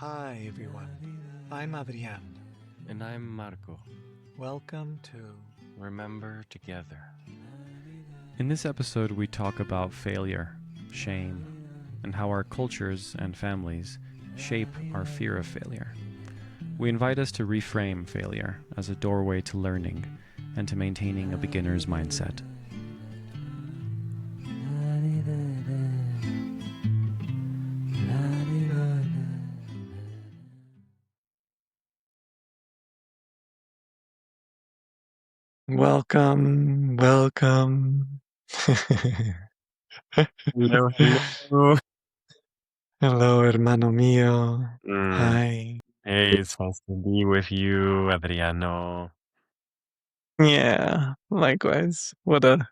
Hi everyone, I'm Adrian. And I'm Marco. Welcome to Remember Together. In this episode, we talk about failure, shame, and how our cultures and families shape our fear of failure. We invite us to reframe failure as a doorway to learning and to maintaining a beginner's mindset. welcome. Hello, hello. Hello, hermano mío. Mm. Hi. Hey, it's nice to be with you, Adriano. Yeah, likewise. What a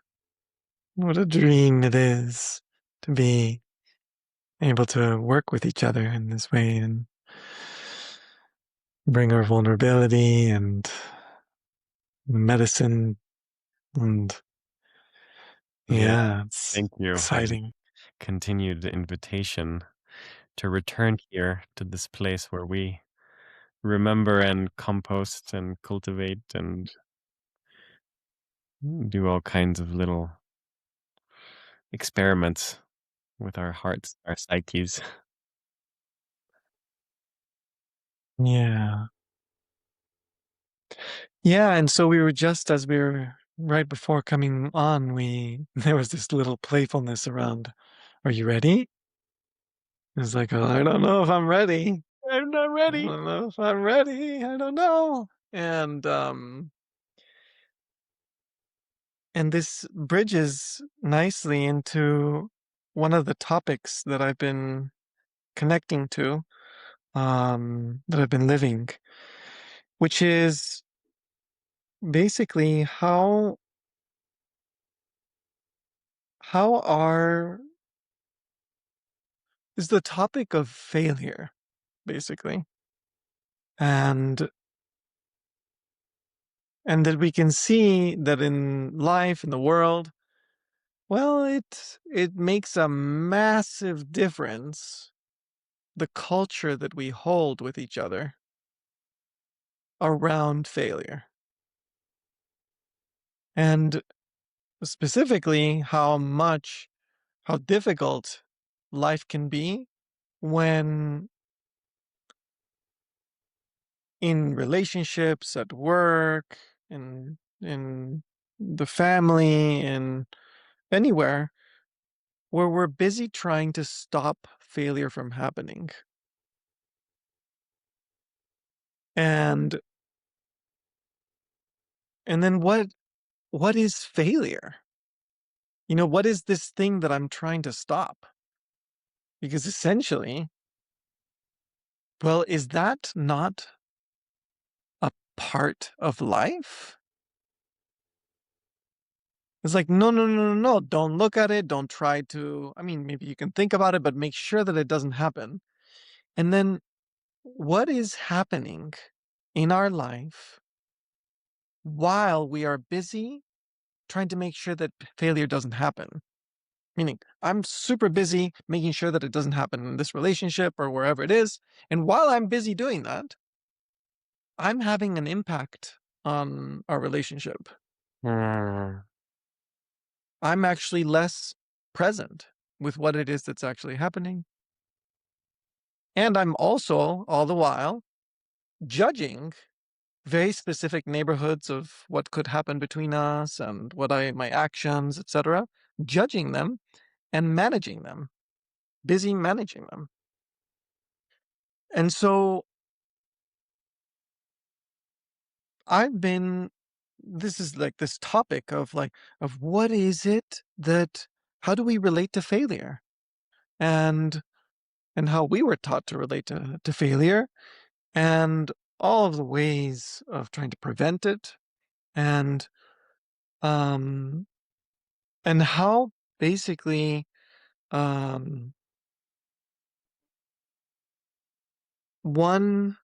dream it is to be able to work with each other in this way and bring our vulnerability and medicine and yeah, it's Thank you for the exciting. continued invitation to return here to this place where we remember and compost and cultivate and do all kinds of little experiments with our hearts, our psyches. Yeah. Yeah, and so we were just as we were right before coming on, there was this little playfulness around, "Are you ready?" It's like, "Oh, I don't know if I'm ready. I'm not I ready. don't know if I'm ready. I don't know." And this bridges nicely into one of the topics that I've been connecting to, that I've been living, which is basically how are is the topic of failure, basically. And that we can see that in life, in the world, well, it makes a massive difference, the culture that we hold with each other around failure. And specifically how difficult life can be when in relationships, at work, in the family, in anywhere where we're busy trying to stop failure from happening. And then what is failure? What is this thing that I'm trying to stop? Because essentially, well, is that not a part of life? It's like, no, no, no, no, no. Don't look at it. Don't try to. I mean, maybe you can think about it, but make sure that it doesn't happen. And then what is happening in our life while we are busy trying to make sure that failure doesn't happen? Meaning, I'm super busy making sure that it doesn't happen in this relationship or wherever it is. And while I'm busy doing that, I'm having an impact on our relationship. Mm. I'm actually less present with what it is that's actually happening. And I'm also, all the while, judging very specific neighborhoods of what could happen between us and my actions, etc., judging them and managing them, busy managing them. And so this is like this topic of what is it how do we relate to failure? And how we were taught to relate to failure and all of the ways of trying to prevent it and um how basically um one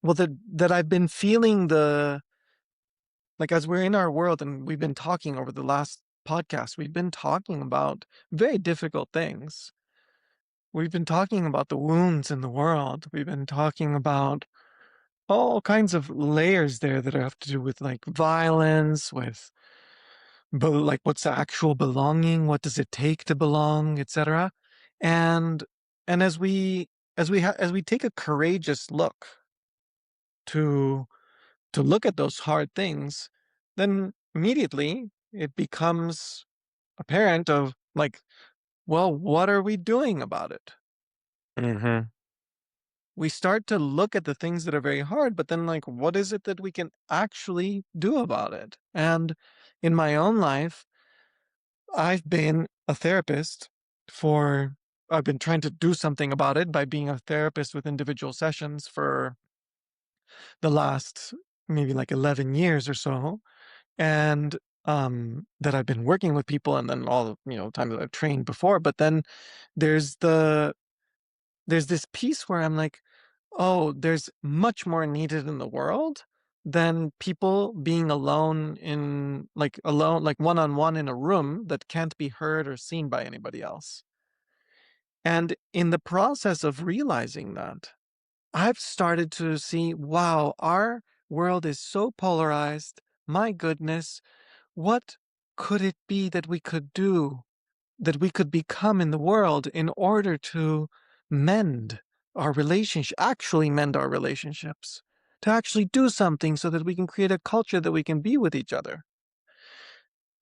well that I've been feeling as we're in our world and we've been talking over the last podcast, we've been talking about very difficult things. we've been talking about the wounds in the world. We've been talking about all kinds of layers there that have to do with like violence, with like what's actual belonging, what does it take to belong, etc. And and as we take a courageous look to look at those hard things, then immediately it becomes apparent of like, well, what are we doing about it? Mhm. We start to look at the things that are very hard, but then like, what is it that we can actually do about it? And in my own life, I've been a therapist for, I've been trying to do something about it by being a therapist with individual sessions for the last maybe like 11 years or so. And that I've been working with people and then all, times that I've trained before. But then there's there's this piece where I'm like, oh, there's much more needed in the world than people being alone, like one on one in a room that can't be heard or seen by anybody else. And in the process of realizing that, I've started to see, wow, our world is so polarized. My goodness, what could it be that we could do, that we could become in the world in order to mend actually mend our relationships, to actually do something so that we can create a culture that we can be with each other.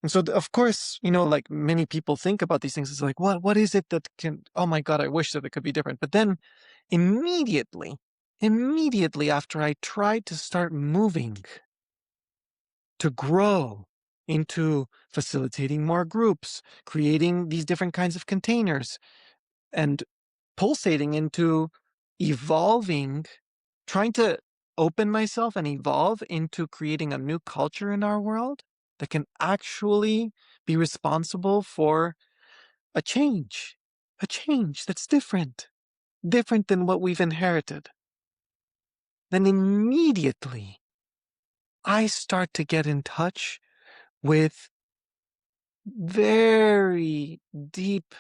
And so, of course, like many people think about these things, it's like, what is it that can, oh my God, I wish that it could be different. But then immediately, immediately after I tried to start moving to grow into facilitating more groups, creating these different kinds of containers, and pulsating into evolving, trying to open myself and evolve into creating a new culture in our world that can actually be responsible for a change that's different than what we've inherited. Then immediately I start to get in touch with very deep,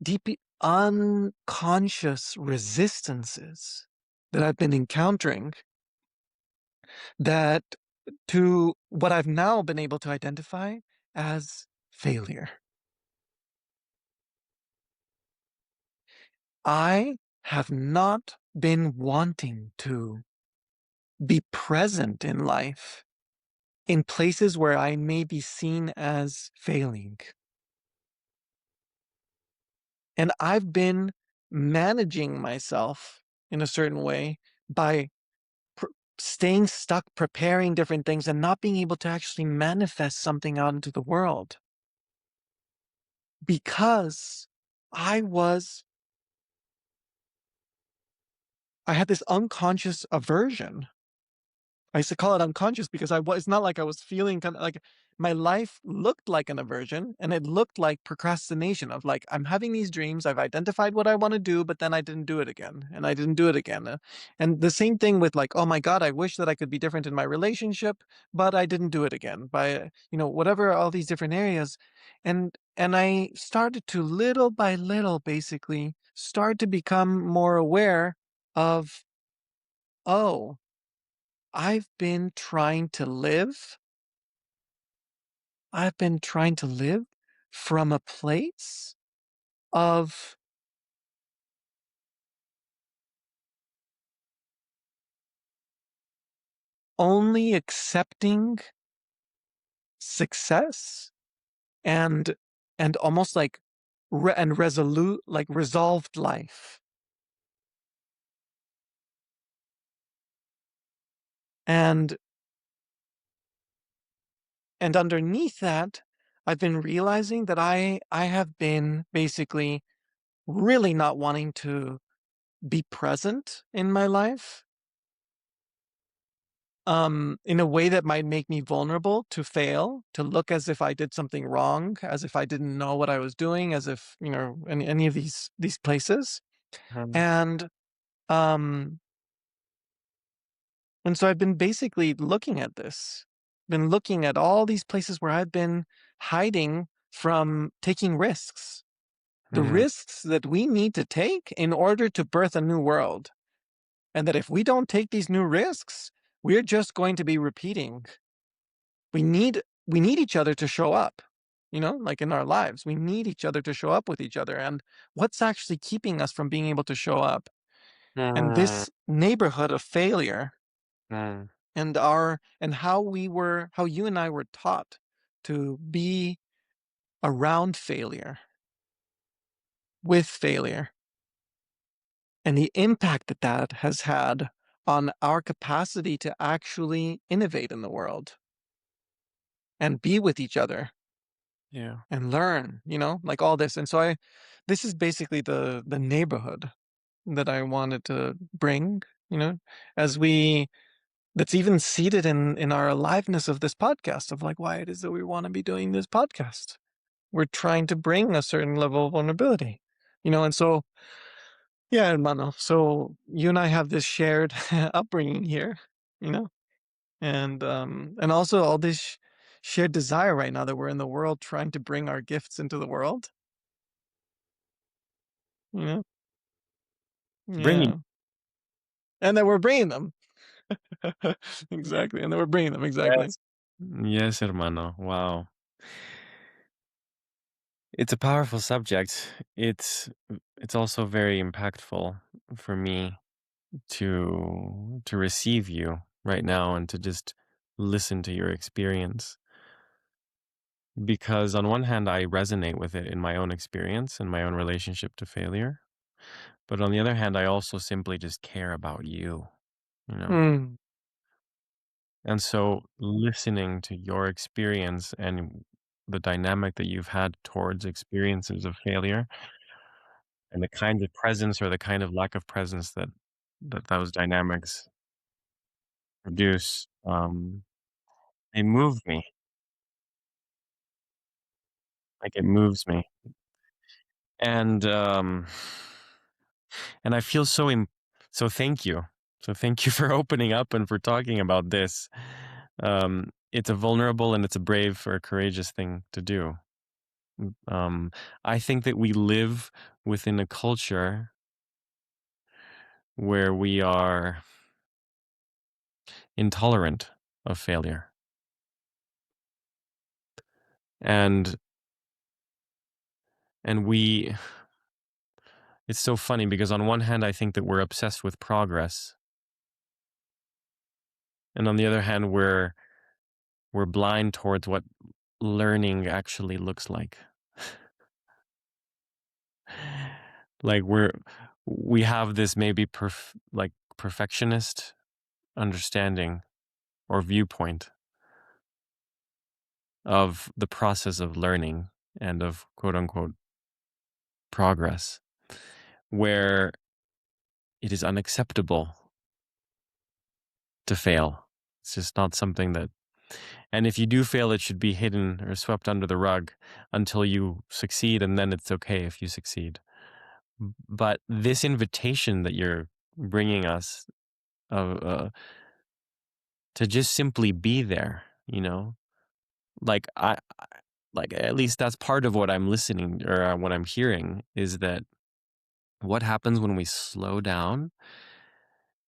deep unconscious resistances that I've been encountering, that to what I've now been able to identify as failure. I have not been wanting to be present in life in places where I may be seen as failing. And I've been managing myself in a certain way by pr- staying stuck, preparing different things, and not being able to actually manifest something out into the world because I was, I had this unconscious aversion. I used to call it unconscious because it's not like I was feeling kind of like my life looked like an aversion and it looked like procrastination of like, I'm having these dreams. I've identified what I want to do, but then I didn't do it again and I didn't do it again. And the same thing with like, oh my God, I wish that I could be different in my relationship, but I didn't do it again by, whatever, all these different areas. And I started to little by little basically start to become more aware of, oh, I've been trying to live. I've been trying to live from a place of only accepting success and almost like and resolute, like resolved life. And underneath that, I've been realizing that I have been basically really not wanting to be present in my life, in a way that might make me vulnerable to fail, to look as if I did something wrong, as if I didn't know what I was doing, as if, any of these places. Mhm. And um and so I've been basically looking at this, been looking at all these places where I've been hiding from taking risks, the Mm, risks that we need to take in order to birth a new world. And that if we don't take these new risks, we're just going to be repeating. We need each other to show up, like in our lives. We need each other to show up with each other. And what's actually keeping us from being able to show up? And mm, this neighborhood of failure mm. and how you and I were taught to be around failure, with failure, and the impact that that has had on our capacity to actually innovate in the world and be with each other Yeah. and learn, like all this. And so this is basically the neighborhood that I wanted to bring, you know, as we that's even seated in our aliveness of this podcast of like why it is that we want to be doing this podcast. We're trying to bring a certain level of vulnerability, and so yeah, hermano. So you and I have this shared upbringing here, you know, and also all this shared desire right now that we're in the world trying to bring our gifts into the world. You know, Bringing. yeah, and that we're bringing them exactly, and that we're bringing them exactly. Yes. Yes, hermano. Wow. It's a powerful subject. It's also very impactful for me to receive you right now and to just listen to your experience. Because on one hand, I resonate with it in my own experience and my own relationship to failure. But on the other hand, I also simply just care about you, you know? Mm, And so listening to your experience and the dynamic that you've had towards experiences of failure and the kind of presence or the kind of lack of presence that those dynamics produce, they move me. Like, it moves me. And, and I feel so thank you. So thank you for opening up and for talking about this. It's a vulnerable and it's a brave or a courageous thing to do. Um, I think that we live within a culture where we are intolerant of failure. And and we it's so funny because on one hand I think that we're obsessed with progress, and on the other hand we're blind towards what learning actually looks like. Like we have this maybe like perfectionist understanding or viewpoint of the process of learning and of quote unquote progress, where it is unacceptable to fail. It's just not something that, and if you do fail, it should be hidden or swept under the rug until you succeed, and then it's okay if you succeed. But this invitation that you're bringing us uh, to just simply be there, like like at least that's part of what I'm listening or what I'm hearing is that what happens when we slow down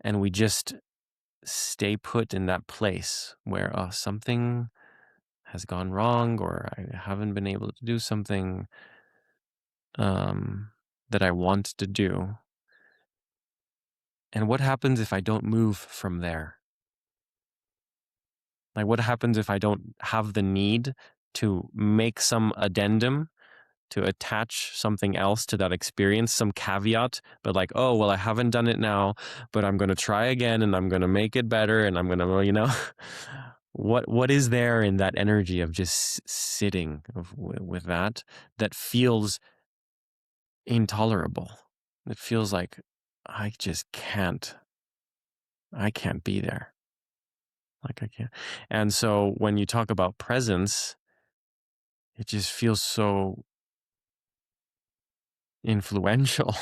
and we just stay put in that place where something has gone wrong or I haven't been able to do something um, that I want to do. And what happens if I don't move from there? Like, what happens if I don't have the need to make some addendum to attach something else to that experience, some caveat, but like, oh, well, I haven't done it now, but I'm going to try again and I'm going to make it better and I'm going to, what is there in that energy of just sitting with that feels intolerable? It feels like I just I can't be there. Like I can't. And so when you talk about presence, it just feels so influential.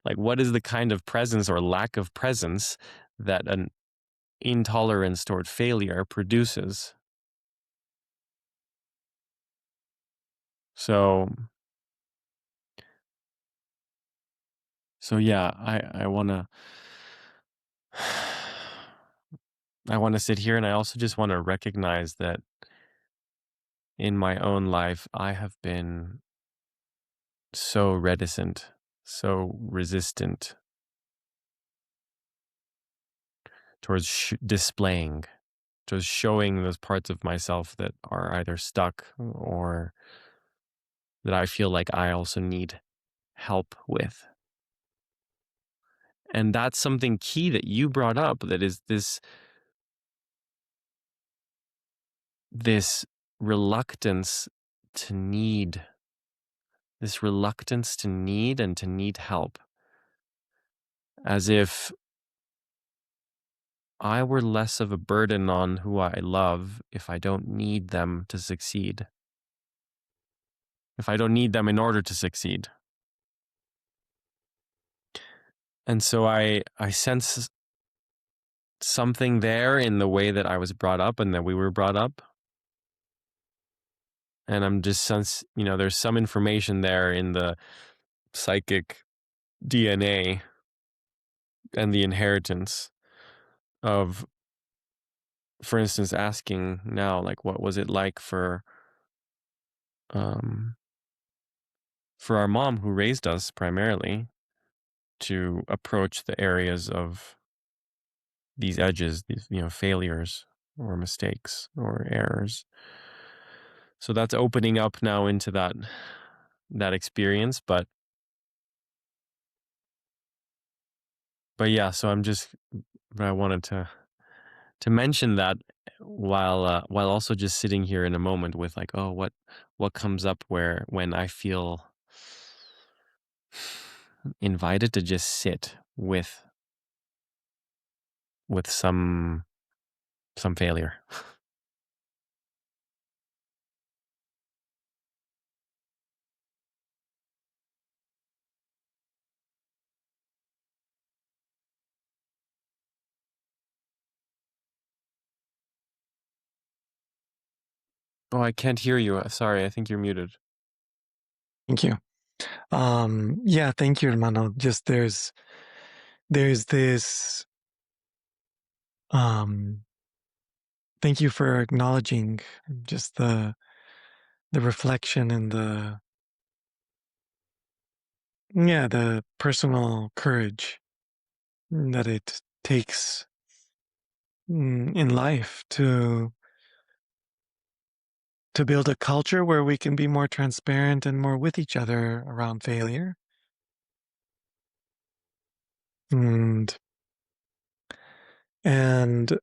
Like, what is the kind of presence or lack of presence that an intolerance toward failure produces? So So yeah, I want to I want to sit here, and I also just want to recognize that in my own life I have been so reticent, so resistant towards displaying, towards showing those parts of myself that are either stuck or that I feel like I also need help with. And that's something key that you brought up, that is this reluctance to need, this reluctance to need and to need help, as if I were less of a burden on who I love if I don't need them to succeed, if I don't need them in order to succeed. And so I sense something there in the way that I was brought up and that we were brought up. And I'm just there's some information there in the psychic DNA and the inheritance of, for instance, asking now, like, what was it like um, for our mom who raised us primarily to approach the areas of these edges, these, failures or mistakes or errors. So that's opening up now into that experience, but yeah, so I wanted to mention that while also just sitting here in a moment with, like, oh, what comes up where when I feel invited to just sit with some failure. Oh, I can't hear you. Sorry, I think you're muted. Thank you. Yeah, thank you, hermano. Just there's this um thank you for acknowledging just the reflection and the personal courage that it takes in life to build a culture where we can be more transparent and more with each other around failure. And and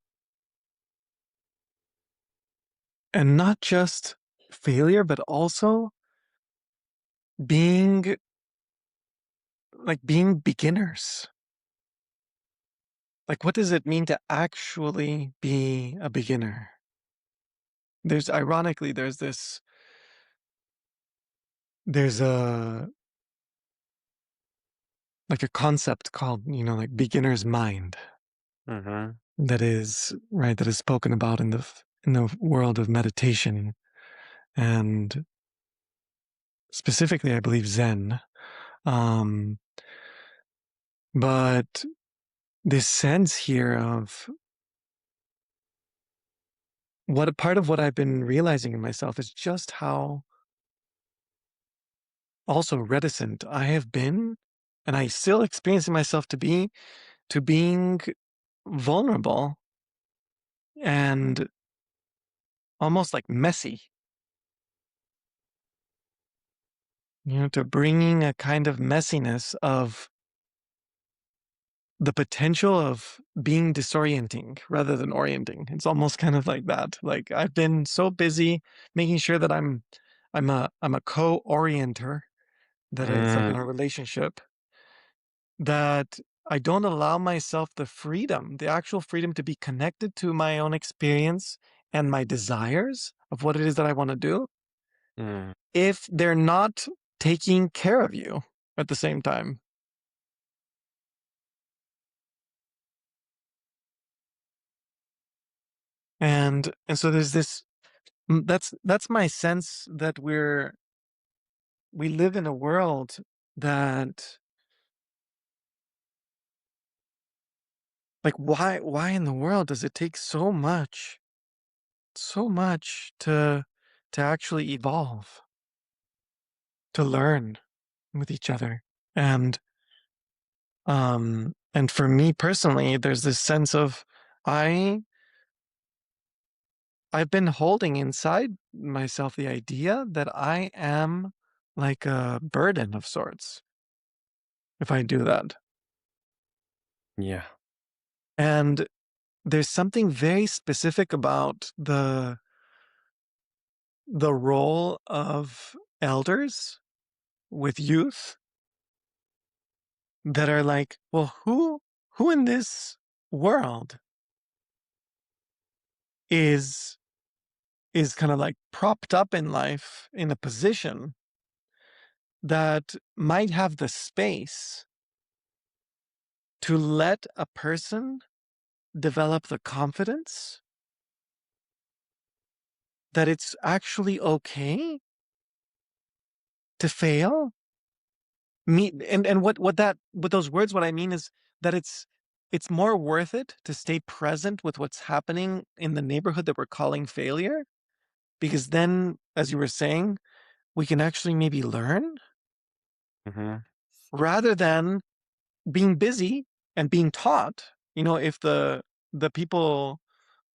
and not just failure, but also being being beginners. Like, what does it mean to actually be a beginner? Ironically, there's a concept called, beginner's mind Mm-hmm. that is spoken about in the world of meditation and specifically, I believe, Zen. Um, but this sense here of what a part of what I've been realizing in myself is just how also reticent I have been, and I still experiencing myself to being vulnerable and almost like messy, to bringing a kind of messiness of the potential of being disorienting rather than orienting. It's almost kind of like that. Like, I've been so busy making sure that I'm a co-orienter, that it's like in Mm, a relationship, that I don't allow myself the actual freedom to be connected to my own experience and my desires of what it is that I want to do mm, if they're not taking care of you at the same time. And so there's this that's my sense that we live in a world that Like, why in the world does it take so much to actually evolve, to learn with each other? And for me personally, there's this sense of I I've been holding inside myself the idea that I am like a burden of sorts if I do that. Yeah. And there's something very specific about the role of elders with youth that are like, well, who in this world is is kind of like propped up in life in a position that might have the space to let a person develop the confidence that it's actually okay to fail. Me and what those words, what I mean is that it's more worth it to stay present with what's happening in the neighborhood that we're calling failure, because then, as you were saying, we can actually maybe learn Hmm. rather than being busy and being taught. If the people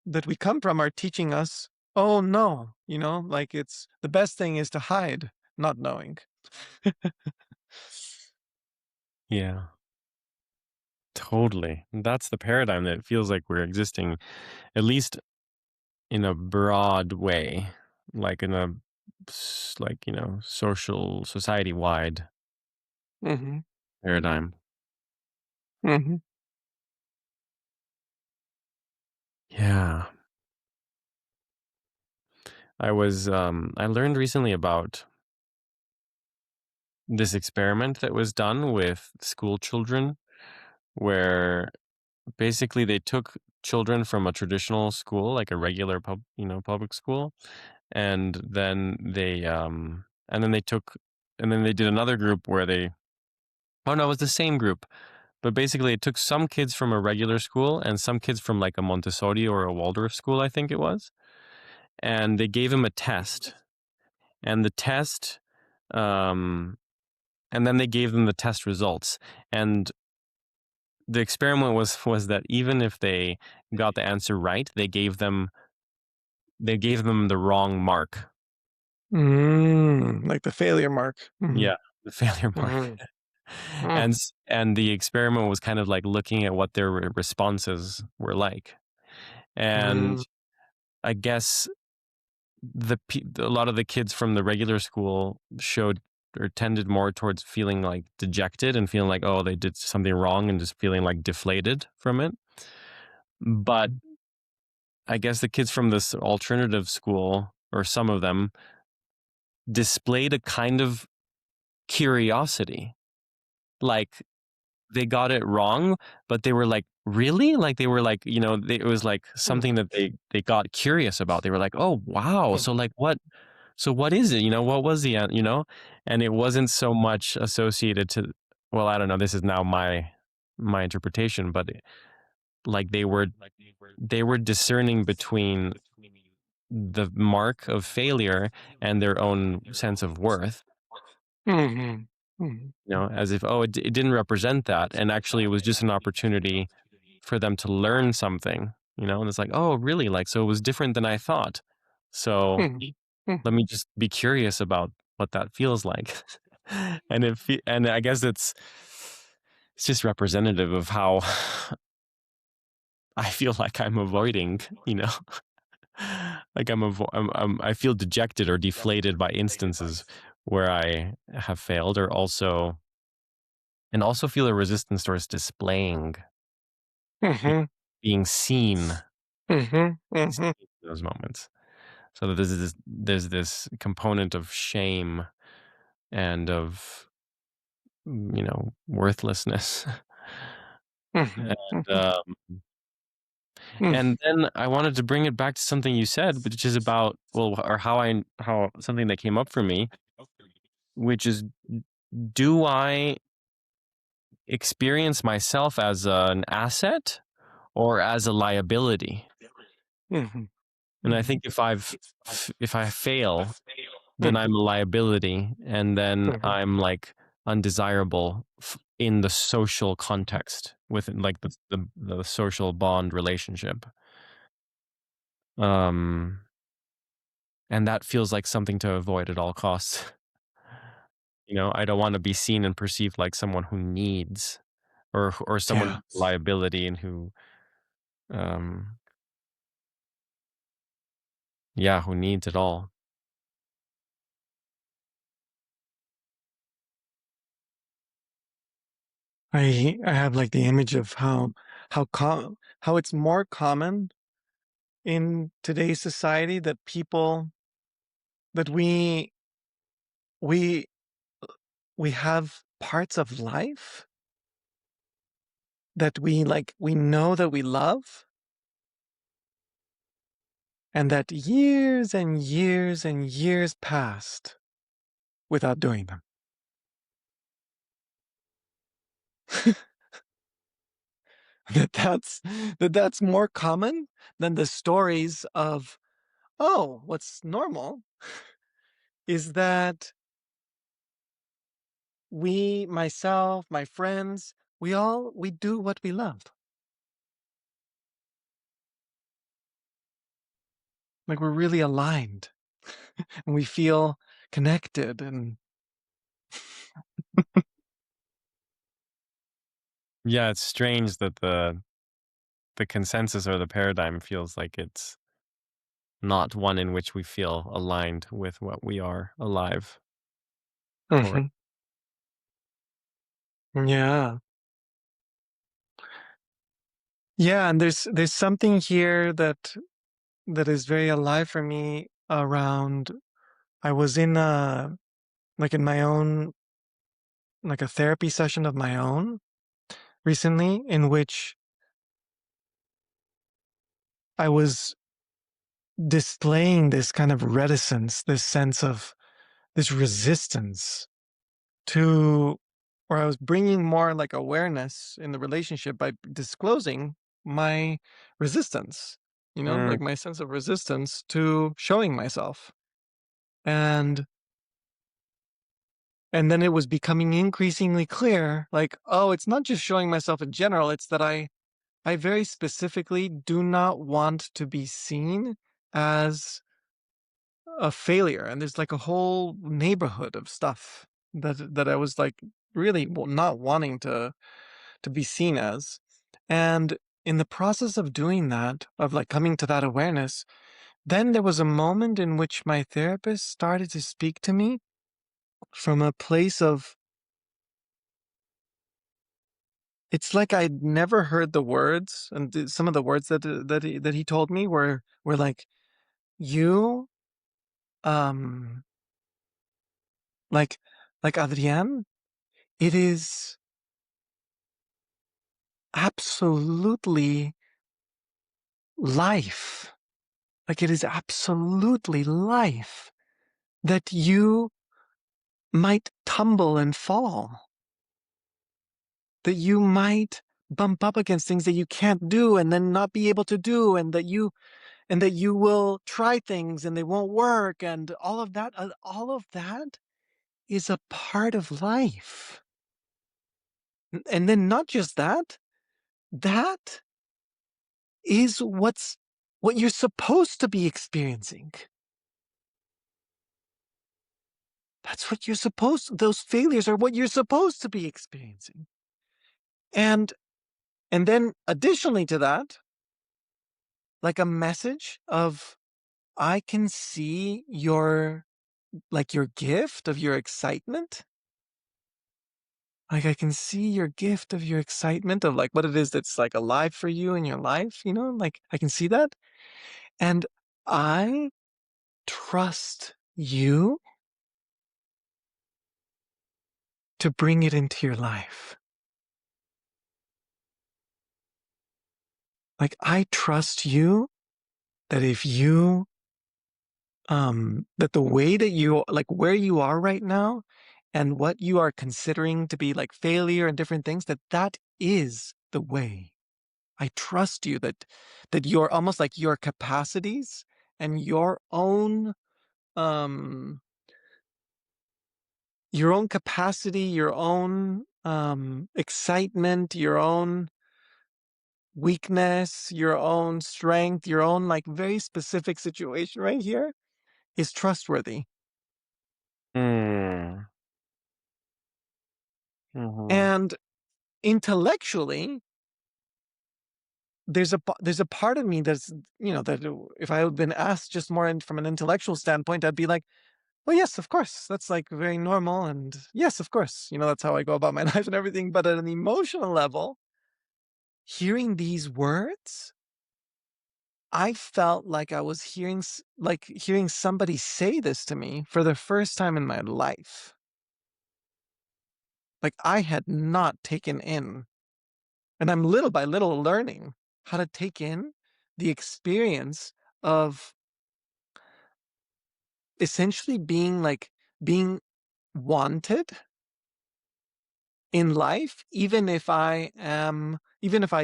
that we come from are teaching us, oh no, like it's the best thing is to hide, not knowing. Yeah. Totally. That's the paradigm that feels like we're existing, at least in a broad way, like in a like, social society wide Hmm. paradigm. Hmm. Yeah. I learned recently about this experiment that was done with school children where basically they took children from a traditional school, like a regular public school, and then they took and then they did another group where they oh no, it was the same group. But basically it took some kids from a regular school and some kids from like a Montessori or a Waldorf school, I think it was. And they gave them a test. And the test um and then they gave them the test results. And the experiment was that even if they got the answer right, they gave them the wrong mark. Like the failure mark. Hmm. Yeah, the failure mark. Hmm. Hmm. And the experiment was kind of like looking at what their responses were like. And Hmm. I guess a lot of the kids from the regular school showed or tended more towards feeling like dejected and feeling like, oh, they did something wrong and just feeling like deflated from it. But I guess the kids from this alternative school, or some of them, displayed a kind of curiosity. Like they got it wrong, but they were like, really? Like they were like, it was like Hmm. something that they got curious about. They were like, oh wow, Hmm. so like what? So what is it? What was the And it wasn't so much associated to. Well, I don't know. This is now my interpretation, but like they were discerning between the mark of failure and their own sense of worth, Hmm. Hmm. as if, oh, it didn't represent that. And actually, it was just an opportunity for them to learn something, and it's like, oh, really? Like, so it was different than I thought. So Hmm. Hmm. let me just be curious about what that feels like. And I guess it's just representative of how I feel like I'm avoiding, like I feel dejected or deflated by instances where I have failed, and also feel a resistance towards displaying, be- Hmm. being seen Hmm. Hmm. in those moments. So that there's this component of shame and of worthlessness. Hmm. and and then I wanted to bring it back to something you said, which is about, well, or how something that came up for me, which is, do I experience myself as an asset, or as a liability. Mhm. And I Mhm. think if I fail, then I'm Mhm. a liability, and then Mhm. I'm like undesirable in the social context within like the social bond relationship. Um, and that feels like something to avoid at all costs. I don't want to be seen and perceived like someone who needs or someone Yeah. who's a liability and who um yeah, who needs it all. I have like the image of how it's more common in today's society that people that we we have parts of life that we know that we love, and that years and years and years passed without doing them. That's that's more common than the stories of, oh, what's normal is that myself, my friends, we do what we love. Like we're really aligned and we feel connected and Yeah, it's strange that the consensus or the paradigm feels like it's not one in which we feel aligned with what we are alive toward. Mhm. Yeah. Yeah, and there's something here that is very alive for me around I was in a like in my own like a therapy session of my own recently in which I was displaying this kind of reticence, this sense of this resistance to, or I was bringing more like awareness in the relationship by disclosing my resistance, Mm, like my sense of resistance to showing myself. And and then it was becoming increasingly clear, like, oh, it's not just showing myself in general, it's that I very specifically do not want to be seen as a failure. And there's like a whole neighborhood of stuff that I was like really not wanting to be seen as. And in the process of doing that, of like coming to that awareness, then there was a moment in which my therapist started to speak to me from a place of, it's like I'd never heard the words, and some of the words that he told me were like, you um like Adrienne, it is absolutely life. Like it is absolutely life that you might tumble and fall, that you might bump up against things that you can't do and then not be able to do, and that you will try things and they won't work, and all of that is a part of life. And then not just that, that is what you're supposed to be experiencing. That's what you're supposed those failures are what you're supposed to be experiencing. And then additionally to that, like a message of, I can see your gift of your excitement. Like I can see your gift of your excitement of like what it is that's like alive for you in your life, like I can see that. And I trust you to bring it into your life. Like I trust you that if you that the way that you like where you are right now and what you are considering to be like failure and different things, that is the way. I trust you that you're almost like your capacities and um your own capacity, your own excitement, your own weakness, your own strength, your own like very specific situation right here is trustworthy. Mm. Mhm. And intellectually, there's a part of me that's, that if I had been asked just more from an intellectual standpoint, I'd be like, well, yes, of course. That's like very normal. And yes, of course, that's how I go about my life and everything. But at an emotional level, hearing these words, I felt like I was hearing somebody say this to me for the first time in my life. Like I had not taken in, and I'm little by little learning how to take in the experience of essentially being wanted in life, even if I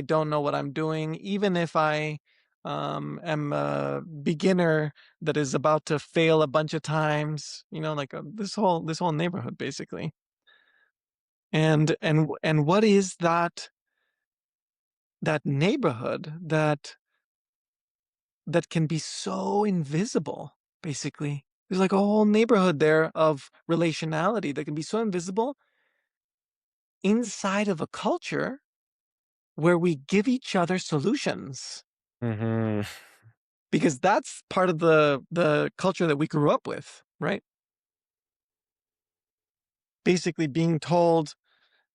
don't know what I'm doing, even if I am a beginner that is about to fail a bunch of times, like this whole neighborhood basically. And what is that neighborhood that can be so invisible, basically. There's like a whole neighborhood there of relationality that can be so invisible inside of a culture where we give each other solutions, Mhm. because that's part of the culture that we grew up with, right? Basically being told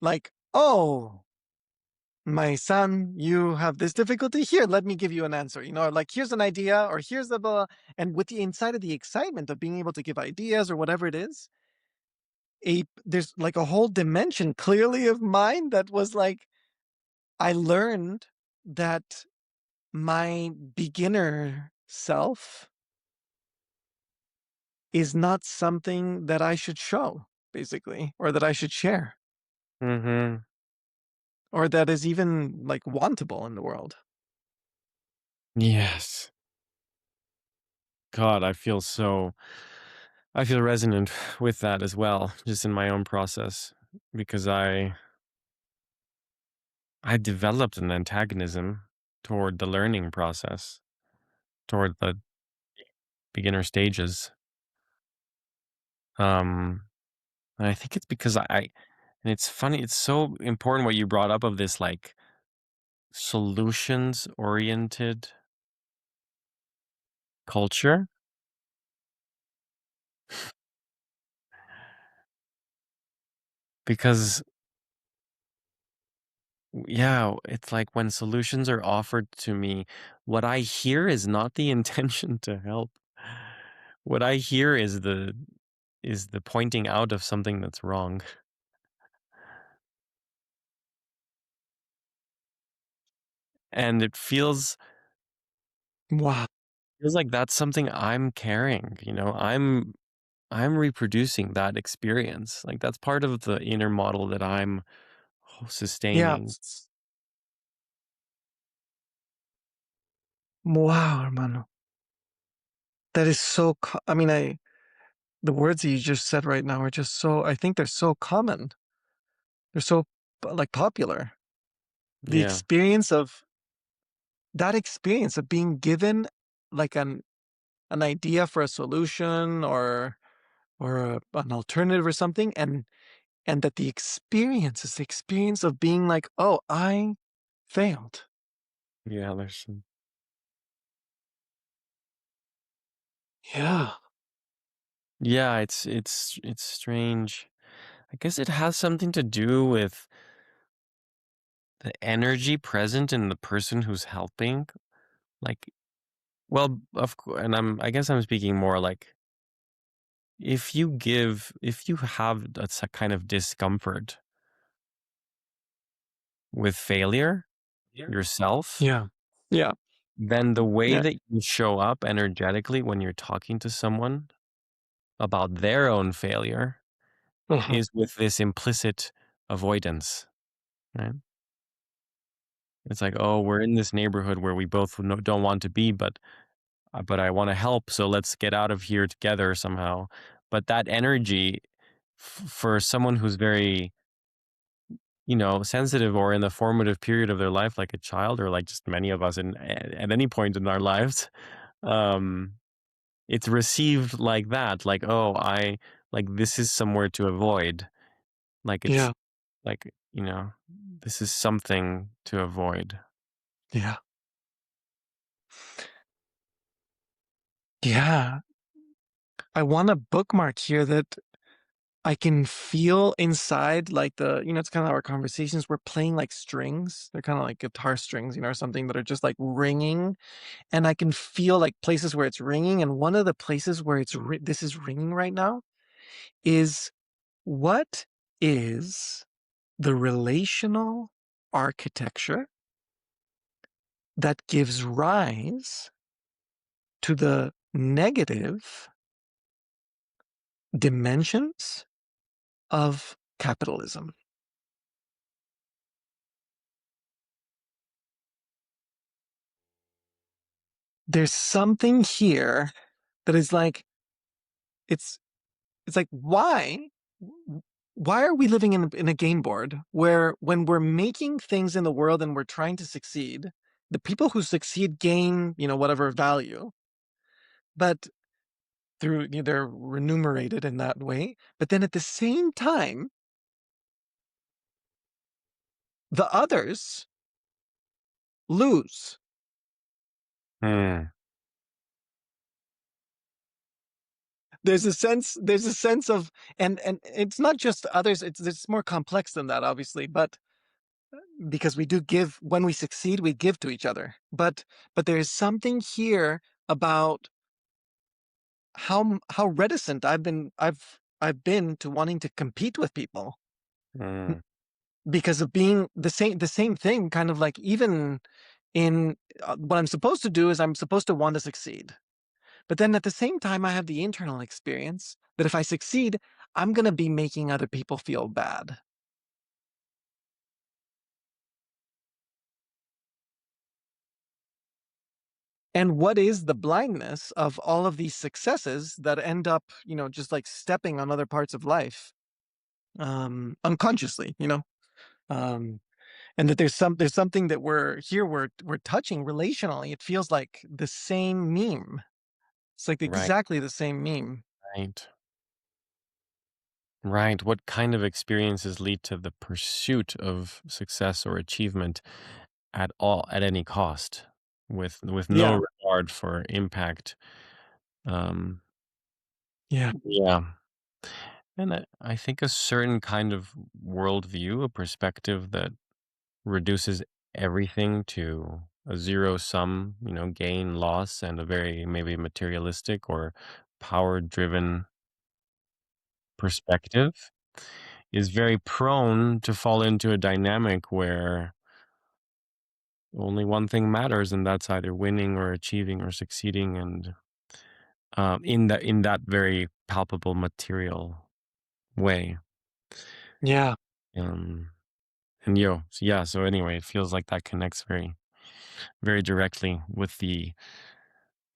like, "Oh, my son, you have this difficulty. Here, let me give you an answer." Or like, "Here's an idea," or "Here's the blah." And with the inside of the excitement of being able to give ideas or whatever it is, there's like a whole dimension clearly of mine that was like, I learned that my beginner self is not something that I should show, basically, or that I should share, Mhm. or that is even like wantable in the world. Yes. God, I feel resonant with that as well, just in my own process, because I developed an antagonism toward the learning process, toward the beginner stages. Um, and I think it's because and it's funny, it's so important what you brought up of this like solutions oriented culture, because yeah, it's like when solutions are offered to me, what I hear is not the intention to help. What I hear is the pointing out of something that's wrong. And it Wow. feels like that's something I'm carrying, I'm reproducing that experience. Like that's part of the inner model that I'm Yeah. sustaining. Wow, hermano. That is so, I mean, the words that you just said right now are just so, I think they're so common. They're so like popular. The Yeah. experience of that experience of being given like an idea for a solution or an alternative or something, and that the experience is the experience of being like, oh, I failed. Yeah, there's some Yeah. Yeah, it's strange. I guess it has something to do with the energy present in the person who's helping. Like, well, of course, and I guess I'm speaking more like if you have that kind of discomfort with failure yourself, Yeah. Yeah. then the way Yeah. that you show up energetically when you're talking to someone about their own failure Uh-huh. is with this implicit avoidance, right? It's like, "Oh, we're in this neighborhood where we both don't want to be, but I wanna help, so let's get out of here together somehow." But that energy for someone who's very, sensitive or in the formative period of their life, like a child or like just many of us at any point in our lives, um, it's received like that, like, "Oh, this is somewhere to avoid." Like, it's Yeah. like, this is something to avoid. Yeah. Yeah. I want a bookmark here that I can feel inside, like it's kind of our conversations. We're playing like strings. They're kind of like guitar strings, or something that are just like ringing. And I can feel like places where it's ringing. And one of the places where this is ringing right now is, what is the relational architecture that gives rise to the negative dimensions of capitalism? There's something here that is like, it's it's like, why are we living in a game board where, when we're making things in the world and we're trying to succeed, the people who succeed gain, whatever value, but through, they're remunerated in that way, but then at the same time, the others lose. Hmm, There's a sense of, and it's not just others, it's more complex than that, obviously, but because we do give, when we succeed, we give to each other, but there's something here about how reticent I've been to wanting to compete with people, hmm, because of being the same thing, kind of like, even in, what I'm supposed to do is, I'm supposed to want to succeed. But then at the same time, I have the internal experience that if I succeed, I'm going to be making other people feel bad. And what is the blindness of all of these successes that end up, just like stepping on other parts of life, unconsciously, um, and that there's something that we're touching relationally. It feels like the same meme. It's like right, exactly the same meme. right. Right. What kind of experiences lead to the pursuit of success or achievement at any cost, with no Yeah, regard for impact? Um, yeah, yeah, and I think a certain kind of worldview, a perspective that reduces everything to a zero sum, gain loss, and a very maybe materialistic or power driven perspective is very prone to fall into a dynamic where only one thing matters, and that's either winning or achieving or succeeding, and in that very palpable material way. yeah, Um, and yeah. So anyway, it feels like that connects very, very directly with the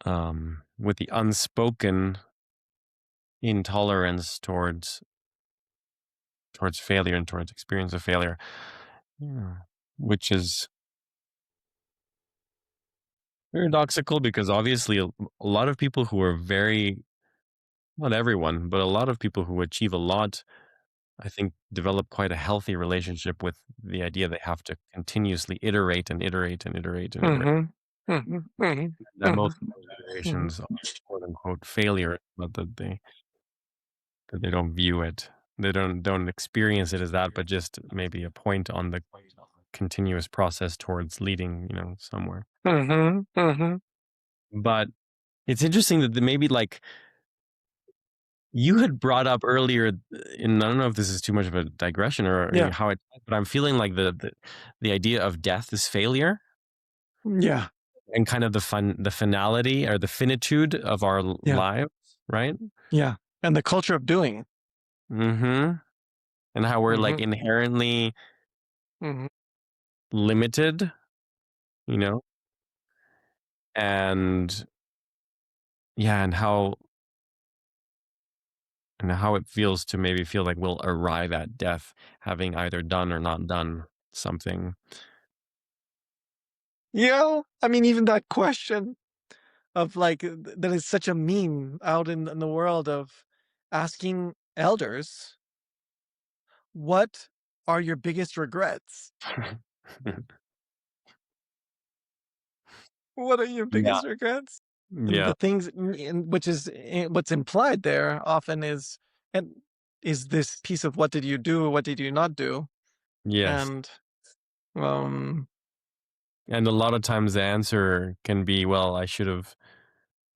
unspoken intolerance towards failure and towards experience of failure. Yeah, which is paradoxical because obviously a lot of people who are very, not everyone, but a lot of people who achieve a lot, I think, develop quite a healthy relationship with the idea they have to continuously iterate and iterate and iterate and iterate. mm-hmm, mm-hmm, mm-hmm, That most of those mm-hmm, iterations are quote unquote failure, but that they don't view it. They don't experience it as that, but just maybe a point on the continuous process towards leading, somewhere. mm-hmm, mm-hmm. But it's interesting that maybe like you had brought up earlier, and I don't know if this is too much of a digression or Yeah, how it, but I'm feeling like the idea of death is failure yeah, and kind of the finality or the finitude of our yeah, lives, right? yeah. And the culture of doing. Mm-hmm. And how we're like Mm-hmm, inherently mm-hmm, limited you know? And yeah, and how it feels to maybe feel like we'll arrive at death having either done or not done something. I mean, even that question of like that is such a meme out in the world of asking elders, what are your biggest regrets? What are your Yeah, biggest regrets? And yeah, the things, which is what's implied there often and is this piece of what did you do, what did you not do, yes. and um, And a lot of times the answer can be, well, I should have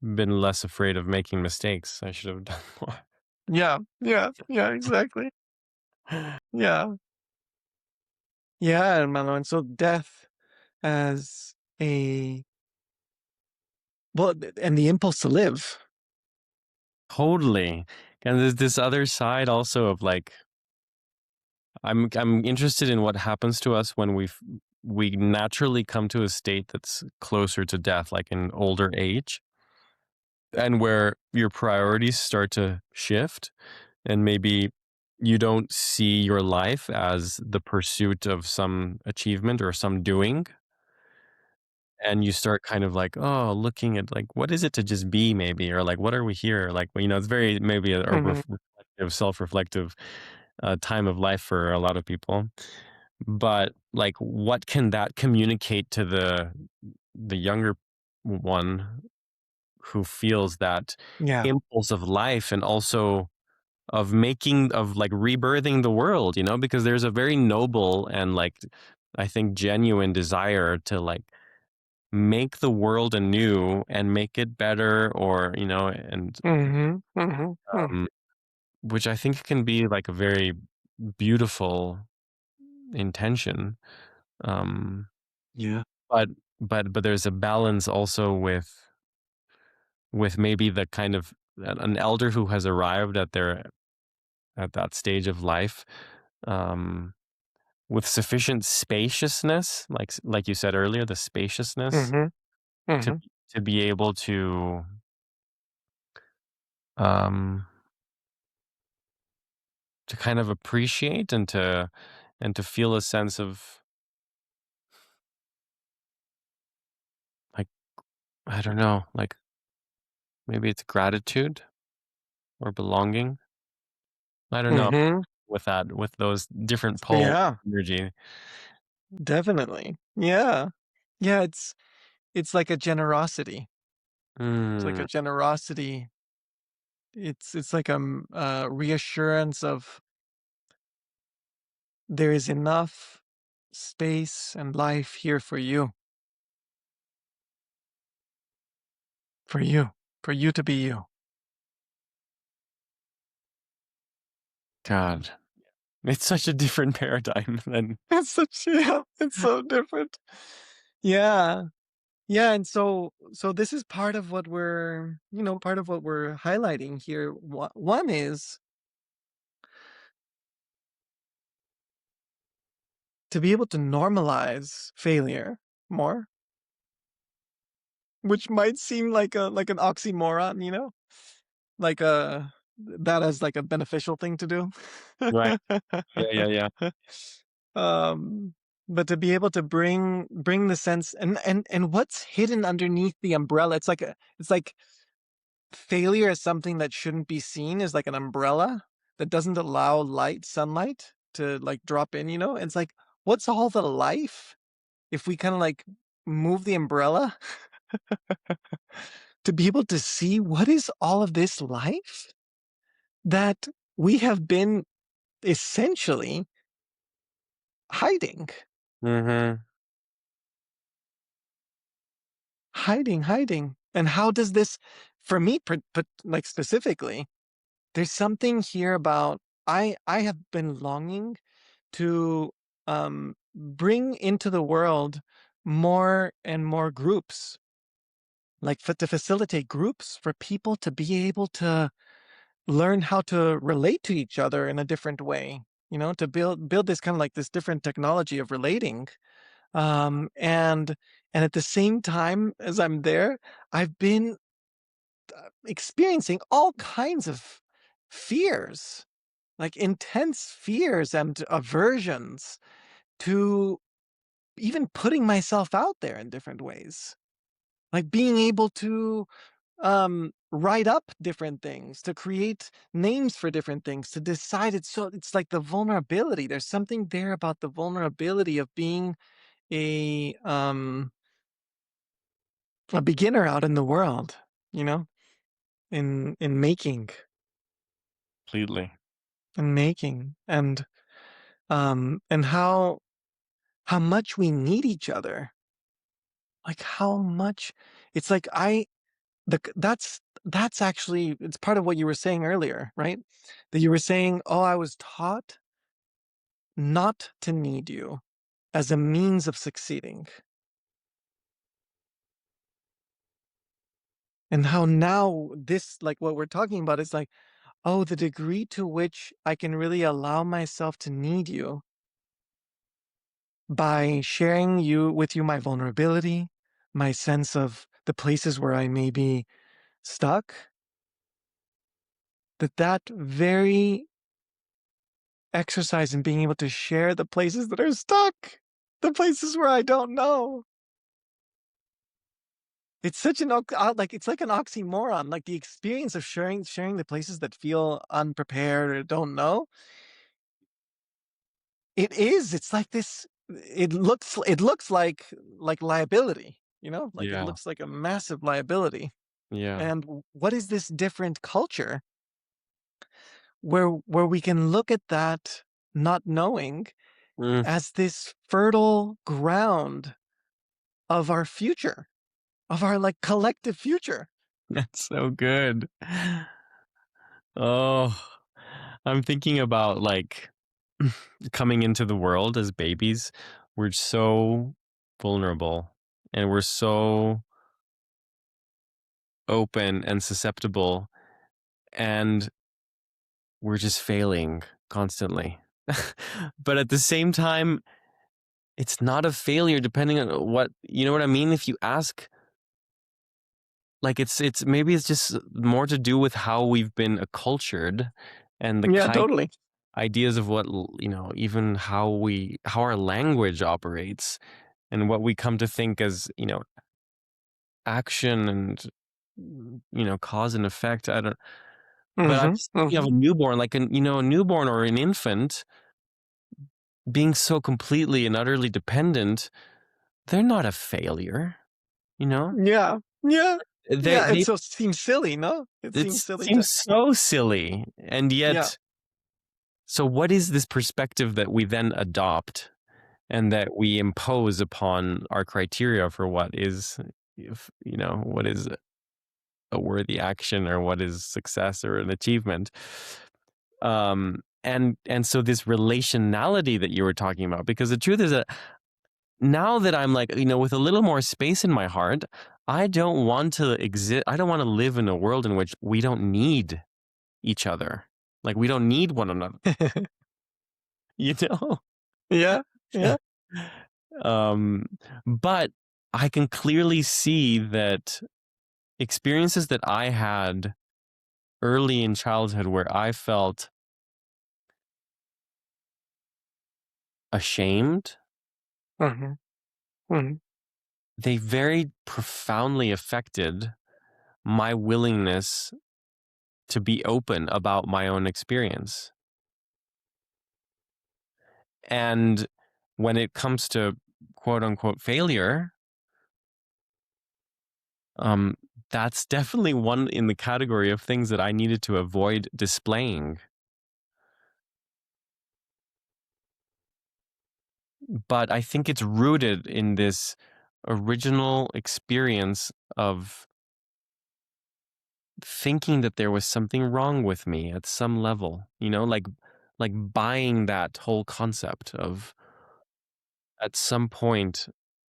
been less afraid of making mistakes. I should have done more. yeah, yeah, yeah, exactly, yeah, yeah, hermano. And so death as a and the impulse to live. Totally. And there's this other side also of like I'm interested in what happens to us when we naturally come to a state that's closer to death, like in older age, and where your priorities start to shift, and maybe you don't see your life as the pursuit of some achievement or some doing, and you start kind of like, oh, looking at like what is it to just be, maybe, or like what are we here, like, well, it's very maybe a Hmm. reflective, self-reflective time of life for a lot of people. But like, what can that communicate to the younger one who feels that Yeah. impulse of life, and also of like rebirthing the world, because there's a very noble and, like, I think, genuine desire to like make the world anew and make it better, or and Hmm. Hmm. Hmm. um, which I think can be like a very beautiful intention. um Yeah. but but there's a balance also with maybe the kind of an elder who has arrived at that stage of life, um with sufficient spaciousness, like you said earlier, the spaciousness Hmm. to Hmm. to be able um to kind of appreciate, and to feel a sense of, like, I don't know, like, maybe it's gratitude or belonging. I don't know, Hmm. with those different poles Yeah, of energy. definitely. Yeah. Yeah, it's like a generosity. It's like Mm, a generosity. It's like a reassurance of there is enough space and life here for you, for you to be you. God, it's such a different paradigm than. It's so different. Yeah. Yeah, and so this is part of what part of what we're highlighting here. One is to be able to normalize failure more, which might seem like an oxymoron, like that as like a beneficial thing to do. Right. Yeah, yeah, yeah. um, but to be able to bring the sense and what's hidden underneath the umbrella. It's like failure is something that shouldn't be seen as like an umbrella that doesn't allow sunlight to like drop in, It's like, what's all the life if we kind of like move the umbrella to be able to see what is all of this life that we have been essentially hiding, Mhm. hiding. And how does this, for me, put like specifically, there's something here about I have been longing to bring into the world more and more groups, like to facilitate groups for people to be able to learn how to relate to each other in a different way, to build this kind of like this different technology of relating, And at the same time as I'm there, I've been experiencing all kinds of fears, like intense fears and aversions to even putting myself out there in different ways. Like being able to write up different things, to create names for different things, to decide it's like the vulnerability. There's something there about the vulnerability of being a um a beginner out in the world, you know, in making Completely. and making and how much we need each other. Like how much it's like I the c that's actually it's part of what you were saying earlier, right? That you were saying, "Oh, I was taught not to need you as a means of succeeding." And how now this like what we're talking about is like, oh, the degree to which I can really allow myself to need you by sharing you my vulnerability, my sense of the places where I may be stuck, that very exercise in being able to share the places that are stuck, the places where I don't know. It's such an like it's like an oxymoron. Like the experience of sharing the places that feel unprepared or don't know. It is. It's like this. It looks like liability. You know, like it Yeah. looks like a massive liability. Yeah. And what is this different culture where we can look at that not knowing Mm, as this fertile ground of our future, of our, like, collective future. that's so good. Oh, I'm thinking about like coming into the world as babies. We're so vulnerable and we're so open and susceptible, and we're just failing constantly. But at the same time, it's not a failure depending on what, you know what I mean? If you ask, like it's maybe it's just more to do with how we've been accultured and the Yeah, kind totally. ideas of what even how our language operates and what we come to think as action and cause and effect. I don't, but I'm Mhm, just thinking of mhm. a newborn, like a newborn or an infant being so completely and utterly dependent. They're not a failure, you know. Yeah, yeah, they yeah, it they so seems silly, no? It it seems silly to seems so silly, and yeah. yet, so what is this perspective that we then adopt and that we impose upon our criteria for what is, if what is a worthy action or what is success or an achievement? And so this relationality that you were talking about, because the truth is that now that I'm like, with a little more space in my heart, I don't want to exist. I don't want to live in a world in which we don't need each other. Like we don't need one another, you know? Yeah, yeah. um, but I can clearly see that experiences that I had early in childhood where I felt ashamed, Mhm, mhm. they very profoundly affected my willingness to be open about my own experience. And when it comes to quote unquote failure, um, that's definitely one in the category of things that I needed to avoid displaying. But I think it's rooted in this original experience of thinking that there was something wrong with me at some level, like buying that whole concept of at some point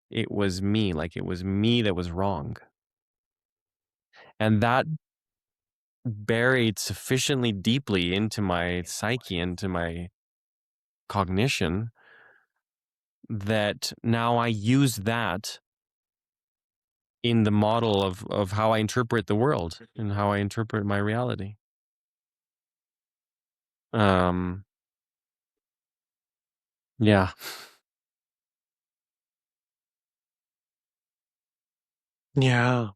it was me, like it was me that was wrong. And that buried sufficiently deeply into my psyche, into my cognition, that now I use that in the model of how I interpret the world and how I interpret my reality. Um, yeah. Yeah.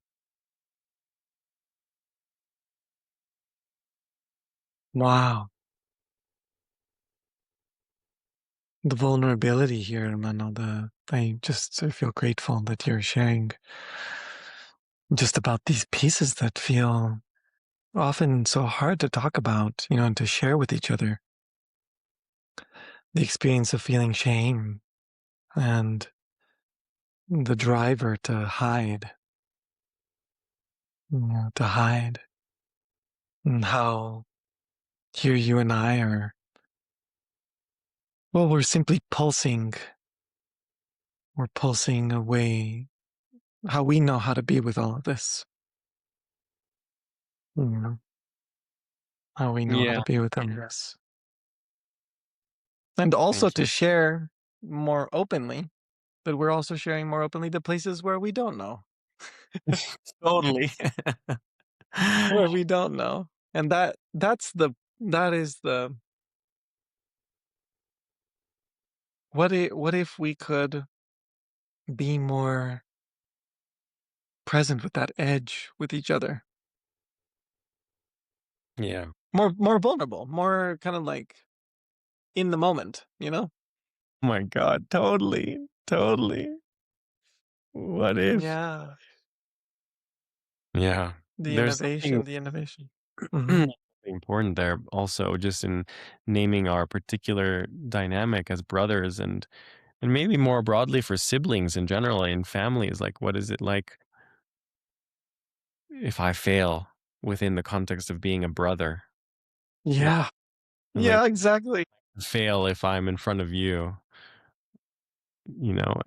Wow. The vulnerability here, Mano, I feel grateful that you're sharing just about these pieces that feel often so hard to talk about, and to share with each other. The experience of feeling shame and the driver to hide, to hide, and how here you and I are, well, we're simply pulsing. We're pulsing away how we know how to be with all of this, you know, how we know how Yeah. to be with all this. And also Thank to you. share more openly, but we're also sharing more openly the places where we don't know, Totally. where we don't know. And that is the what if we could be more present with that edge with each other, Yeah. more vulnerable, more kind of like in the moment, you know? Oh my god, totally, totally. What if? Yeah, Yeah. There's something the innovation. Hmm. something important there also just in naming our particular dynamic as brothers and maybe more broadly for siblings in general in families, like what is it like if I fail within the context of being a brother? Like Yeah, like yeah, exactly. fail if I'm in front of you,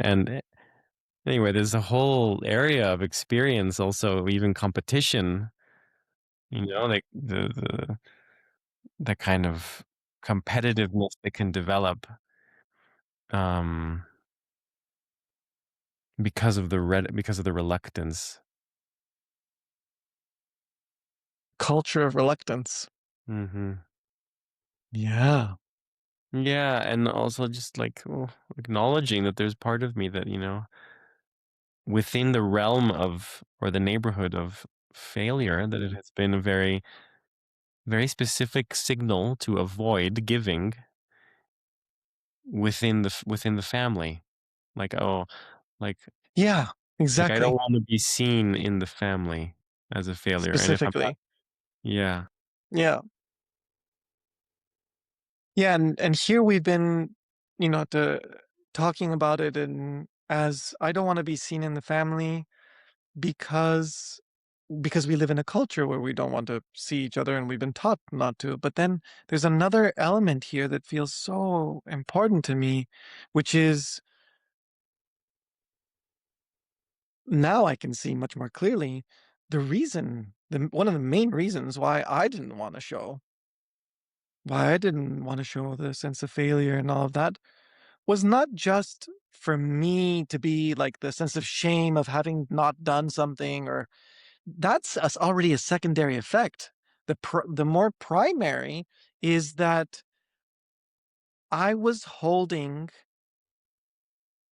and anyway, there's a whole area of experience also, even competition, like the kind of competitiveness that can develop, um, because of the reluctance. Culture of reluctance. Mhm. Yeah. Yeah, and also just, like, acknowledging that there's part of me that, within the realm of or the neighborhood of failure, that it has been a very, very specific signal to avoid giving within the family. Like, oh, like Yeah, like, I don't exactly. wanna be seen in the family as a failure, and if I'm not. Specifically. Yeah. Yeah. Yeah, and here we've been, talking about it and as I don't want to be seen in the family because we live in a culture where we don't want to see each other and we've been taught not to. But then there's another element here that feels so important to me, which is now I can see much more clearly one of the main reasons why I didn't want to show the sense of failure and all of that was not just for me to be like the sense of shame of having not done something or already a secondary effect. The more primary is that I was holding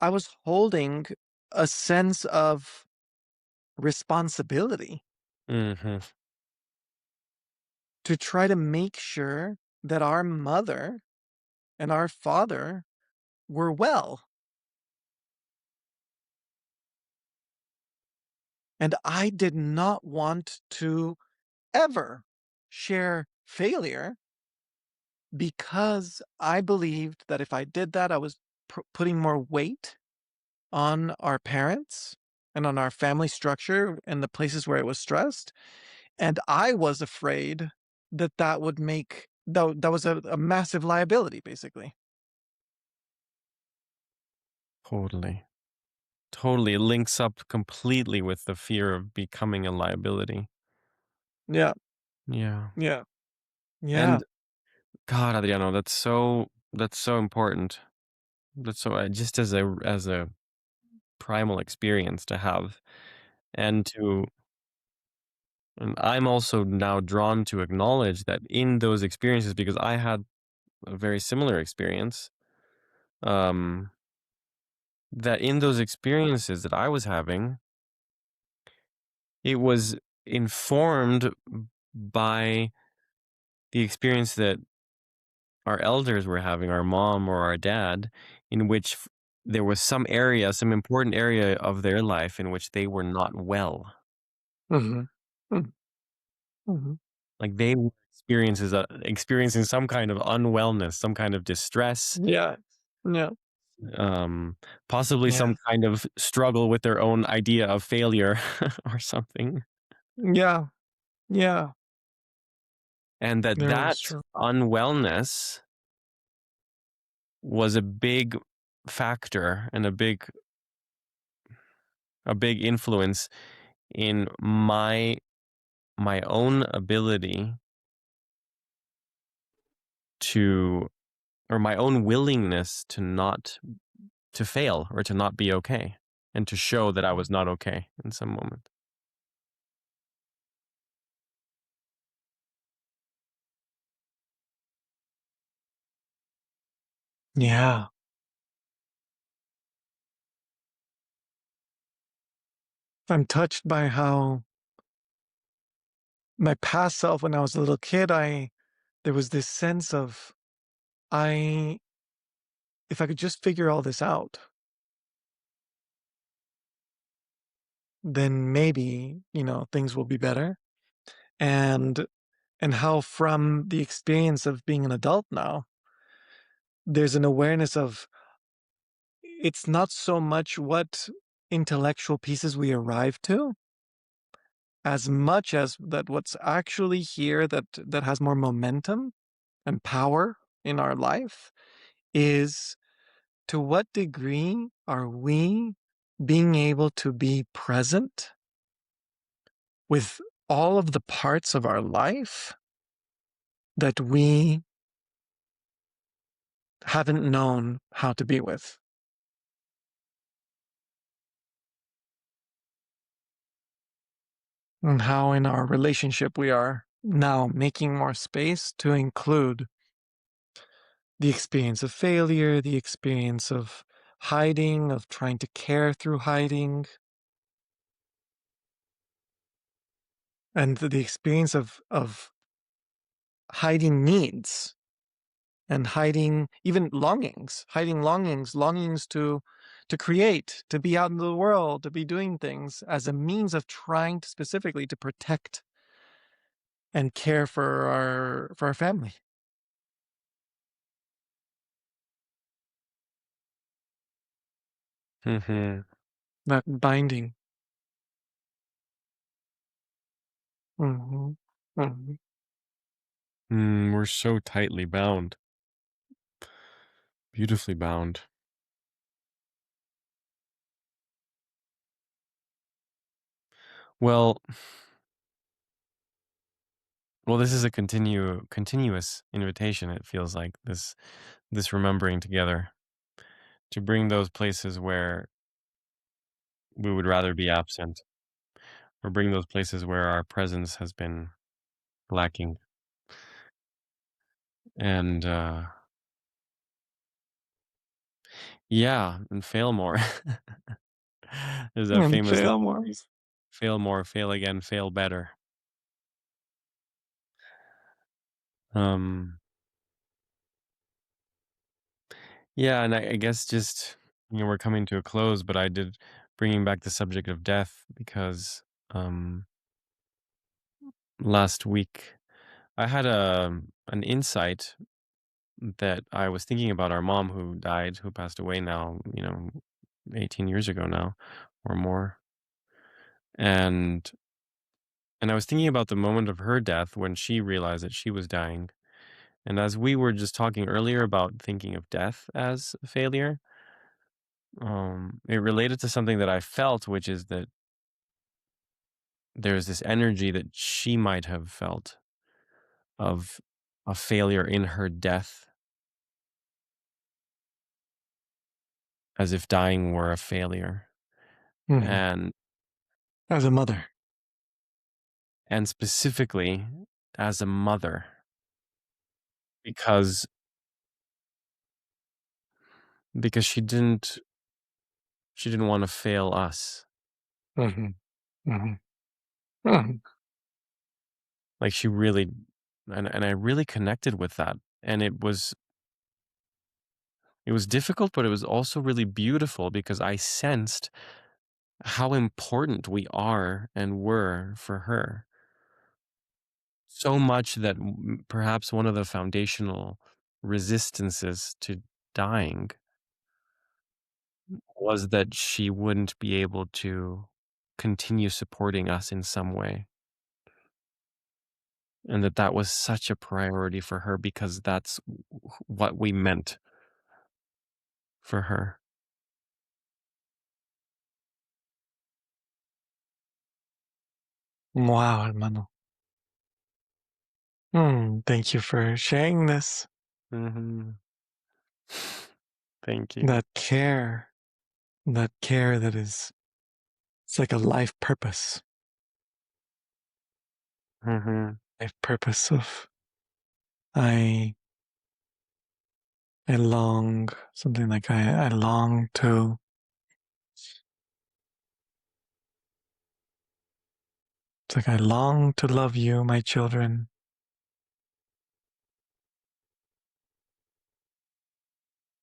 I was holding a sense of responsibility Mhm. to try to make sure that our mother and our father were well. And I did not want to ever share failure because I believed that if I did that, I was putting more weight on our parents and on our family structure and the places where it was stressed. And I was afraid that that was a massive liability, basically. Totally. Totally, it links up completely with the fear of becoming a liability. Yeah, Yeah. yeah, yeah, And God, Adriano, that's so important That's so just as a primal experience to have, and to and I'm also now drawn to acknowledge that in those experiences, because I had a very similar experience, um, that in those experiences that I was having, it was informed by the experience that our elders were having, our mom or our dad, in which there was some area, some important area of their life in which they were not well. Mhm. Mm, mhm. Like they were experiencing some kind of unwellness, some kind of distress, Yeah. Yeah. um, possibly Yeah. some kind of struggle with their own idea of failure or something. Yeah. Yeah. And Very that much true. unwellness was a big factor and a big influence in my own ability to or my own willingness to not to fail or to not be okay and to show that I was not okay in some moment. Yeah. I'm touched by how my past self when I was a little kid, I there was this sense of I if I could just figure all this out, then maybe, things will be better. And how from the experience of being an adult now, there's an awareness of it's not so much what intellectual pieces we arrive to as much as that what's actually here that has more momentum and power in our life is to what degree are we being able to be present with all of the parts of our life that we haven't known how to be with, and how in our relationship we are now making more space to include the experience of failure, the experience of hiding, of trying to care through hiding, and the experience of hiding needs and hiding even longings to create, to be out in the world, to be doing things as a means of trying to specifically to protect and care for our family. Mhm. That binding. Mhm. Mhm. We're so tightly bound, beautifully bound. Well, this is a continuous invitation. It feels like this remembering together to bring those places where we would rather be absent, or bring those places where our presence has been lacking, and yeah, and fail more. There's that And famous line, fail more. fail more, fail again, fail better. Um, yeah, and I guess just, we're coming to a close, but I did bringing back the subject of death because um, last week I had an insight that I was thinking about our mom who died, who passed away now, 18 years ago now or more. And I was thinking about the moment of her death when she realized that she was dying. And as we were just talking earlier about thinking of death as a failure, it related to something that I felt, which is that there's this energy that she might have felt of a failure in her death. as if dying were a failure. Mhm. And As a mother. specifically as a mother, because she didn't want to fail us. Mhm. Mhm. Mhm. Like she really, and I really connected with that. And it was difficult, but it was also really beautiful because I sensed how important we are and were for her. So much that perhaps one of the foundational resistances to dying was that she wouldn't be able to continue supporting us in some way, and that was such a priority for her because that's what we meant for her. Wow, hermano. Thank you for sharing this. Mhm. Thank you. That care, that care that is, it's like a life purpose, Mhm. life purpose of, I, I long, something like I long to, it's like I long to love you, my children.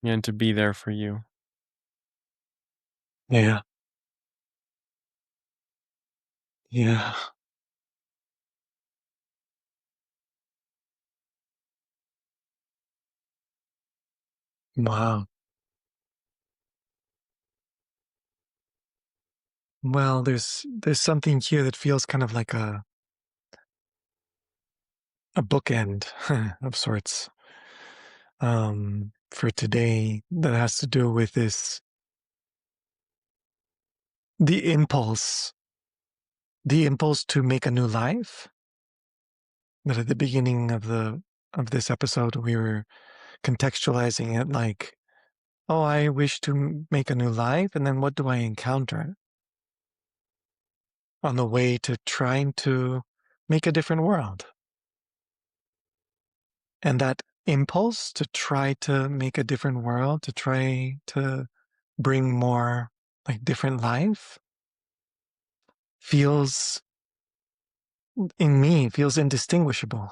And to be there for you. Yeah. Yeah. Wow. Well, there's something here that feels kind of like a bookend of sorts for today that has to do with this the impulse the impulse to make a new life that at the beginning of this episode we were contextualizing it like, oh, I wish to make a new life, and then what do I encounter on the way to trying to make a different world? And that impulse to try to make a different world, to try to bring more like different life feels in me feels indistinguishable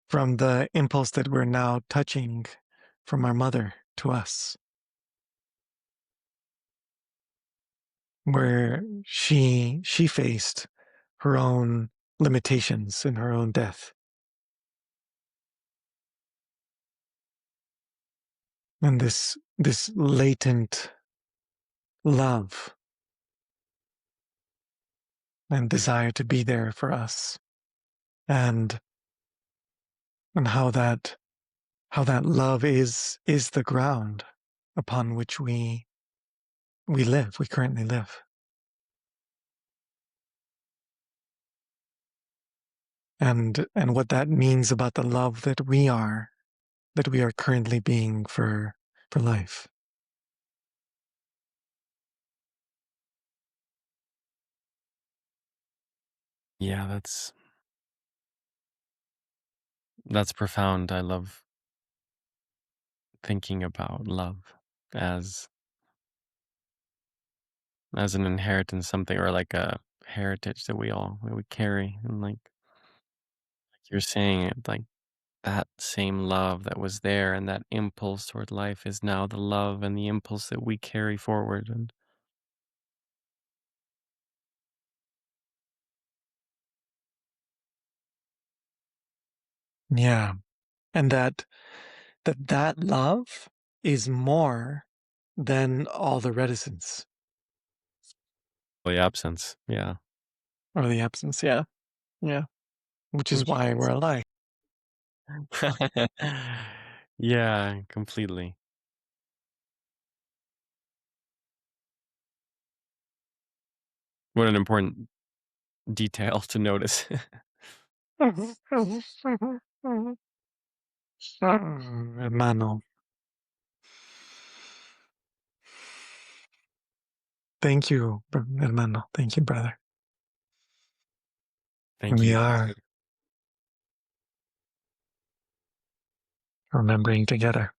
from the impulse that we're now touching from our mother to us, where she faced her own limitations in her own death, and this latent love and desire to be there for us, and how that love is the ground upon which we currently live, and what that means about the love that we are currently being for life. Yeah, that's profound. I love thinking about love as an inheritance, something or like a heritage that we carry, and like you're saying it, like that same love that was there and that impulse toward life is now the love and the impulse that we carry forward. And Yeah, and that love is more than all the reticence the absence, yeah. or the absence. Yeah, yeah, which is why we're Yes. alive. Yeah, completely. What an important detail to notice. Hermano, Thank you, hermano. Thank you, brother. Thank We you. are remembering together.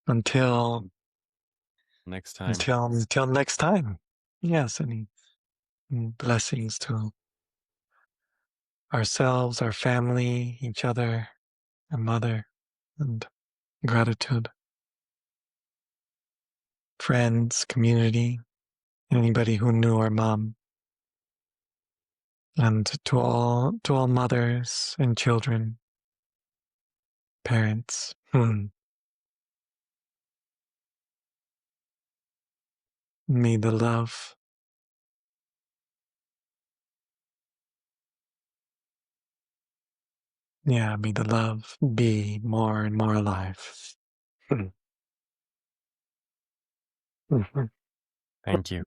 until Next time. until next time. Yes, any blessings to ourselves, our family, each other, our mother, and gratitude. Friends, community, anybody who knew our mom, and to all mothers and children, parents. May the love may the love be more and more alive. Thank you.